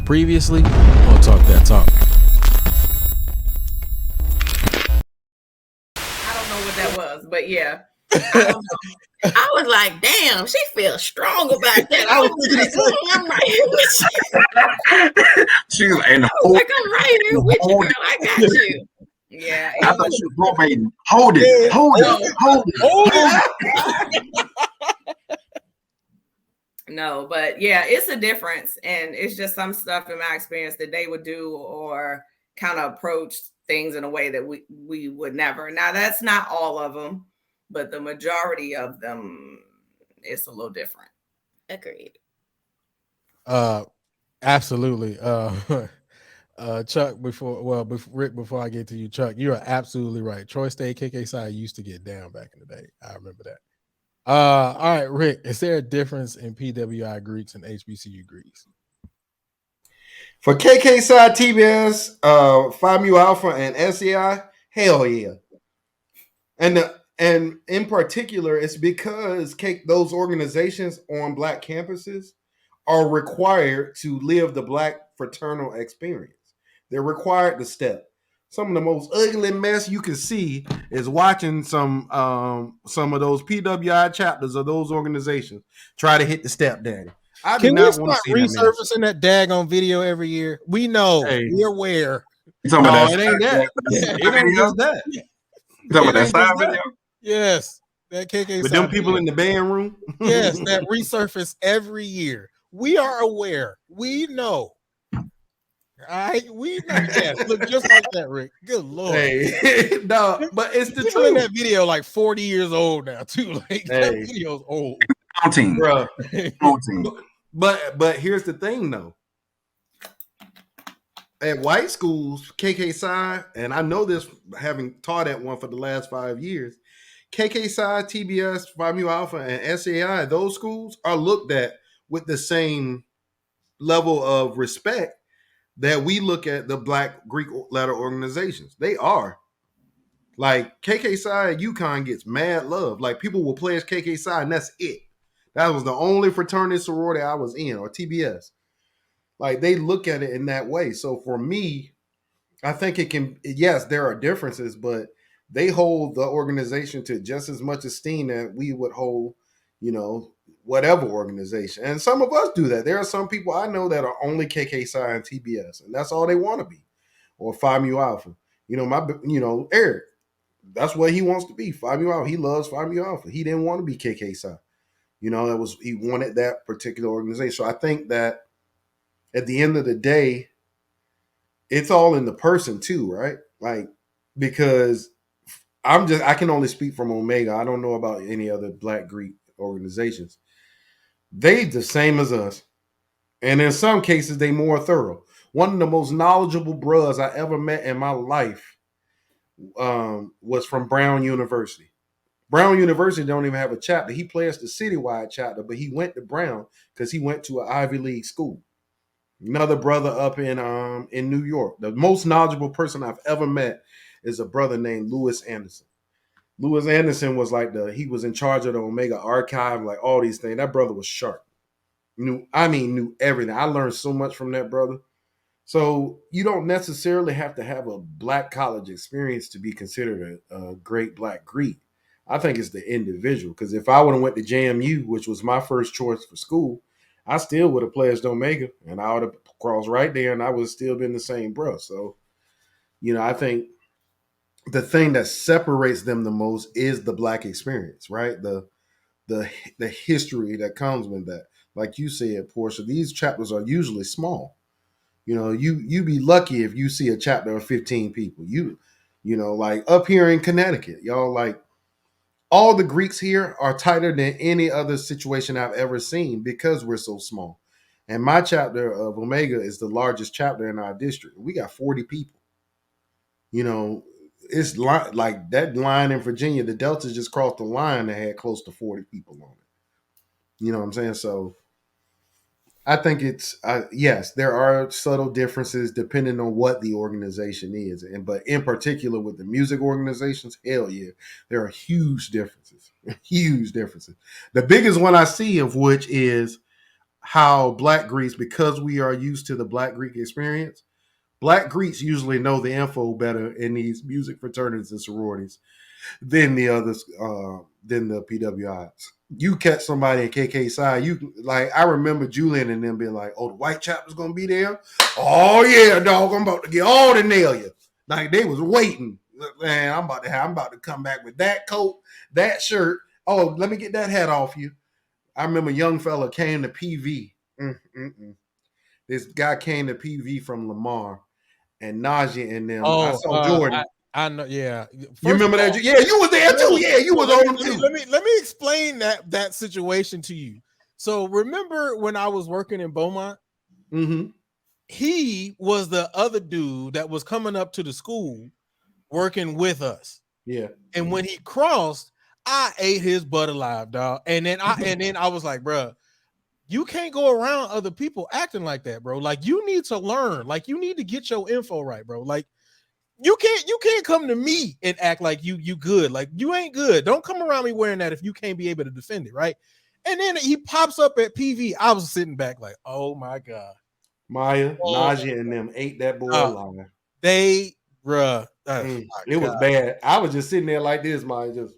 previously on Talk That Talk. I don't know what that was, but yeah. I don't know. I was like, damn, she feels strong about that. I was like, I'm right here with you. She was like, I'm right here with you, girl. I got you. Yeah. I thought she was romating. Hold it. No, but yeah, it's a difference. And it's just some stuff in my experience that they would do or kind of approach things in a way that we would never. Now, that's not all of them, but the majority of them, it's a little different. Agreed. Absolutely. Chuck, Rick, before I get to you, Chuck, you are absolutely right. Troy State KK side used to get down back in the day. I remember that. All right, Rick, is there a difference in PWI Greeks and HBCU Greeks? For KK side TBS, Phi Mu Alpha and SEI, hell yeah. And in particular, it's because those organizations on Black campuses are required to live the Black fraternal experience. They're required to step. Some of the most ugly mess you can see is watching some of those PWI chapters of those organizations try to hit the step daddy. I do not want to see resurfacing that daggone video every year. We know. Hey. We're aware. No, it ain't that. It ain't just that. You talking about that side video? Yes. That KK with them people in the band room. Yes, that resurface every year. We are aware. We know. We know. Yes, look just like that, Rick. Good Lord. Hey, no, but it's the truth. In that video, like 40 years old now, too. Like that video's old. Bro. But here's the thing, though. At white schools, KK Psi, and I know this having taught at one for the last 5 years, KK Psi, TBS, Phi Mu Alpha, and SAI, those schools are looked at with the same level of respect that we look at the Black Greek letter organizations. They are. Like KK Psi at UConn gets mad love. Like people will pledge KK Psi and that's it. That was the only fraternity sorority I was in, or TBS. Like they look at it in that way. So for me, I think it can, yes, there are differences, but they hold the organization to just as much esteem that we would hold, whatever organization. And some of us do that. There are some people I know that are only KK Psi and TBS, and that's all they want to be, or Phi Mu Alpha. Eric, that's what he wants to be, Phi Mu Alpha. He loves Phi Mu Alpha. He didn't want to be KK Psi. He wanted that particular organization. So I think that at the end of the day, it's all in the person too, right? Like, because I can only speak from Omega. I don't know about any other Black Greek organizations. They the same as us. And in some cases, they more thorough. One of the most knowledgeable bros I ever met in my life was from Brown University. Brown University don't even have a chapter. He plays the citywide chapter, but he went to Brown because he went to an Ivy League school. Another brother up in New York. The most knowledgeable person I've ever met is a brother named Lewis Anderson. Lewis Anderson was he was in charge of the Omega archive, like all these things. That brother was sharp. Knew everything. I learned so much from that brother. So you don't necessarily have to have a Black college experience to be considered a great Black Greek. I think it's the individual. Because if I would have went to JMU, which was my first choice for school, I still would have pledged Omega, and I would have crossed right there, and I would have still been the same bro. So, I think the thing that separates them the most is the Black experience, right? The history that comes with that. Like you said, Portia, these chapters are usually small. You be lucky if you see a chapter of 15 people. Like up here in Connecticut, y'all, like all the Greeks here are tighter than any other situation I've ever seen because we're so small. And my chapter of Omega is the largest chapter in our district. We got 40 people. It's like that line in Virginia, the Delta just crossed the line that had close to 40 people on it. You know what I'm saying? So I think it's, yes, there are subtle differences depending on what the organization is. But in particular with the music organizations, hell yeah, there are huge differences. Huge differences. The biggest one I see of which is how Black Greeks, because we are used to the Black Greek experience, Black Greeks usually know the info better in these music fraternities and sororities than the others, than the PWIs. You catch somebody in KK side, you like. I remember Julian and them being like, "Oh, the white chapter's gonna be there. Oh yeah, dog, I'm about to get all the nail you." Like they was waiting. Man, I'm about to come back with that coat, that shirt. Oh, let me get that hat off you. I remember a young fella came to PV. This guy came to PV from Lamar and Najee and them. I Oh, saw Jordan. I know. Yeah. You First remember of all, that? Yeah, you was there too. Yeah, you was on them too. Let me explain that situation to you. So remember when I was working in Beaumont? Mm-hmm. He was the other dude that was coming up to the school working with us. Yeah. And when he crossed, I ate his butt alive, dog. And then I was like, bro, you can't go around other people acting like that, bro. Like you need to learn. Like you need to get your info right, bro. Like you can't come to me and act like you good. Like you ain't good. Don't come around me wearing that if you can't be able to defend it, right? And then he pops up at PV. I was sitting back like, oh my God. Maya, Najee, and them ate that boy alive. They, bruh. It was bad. I was just sitting there like this, Maya, just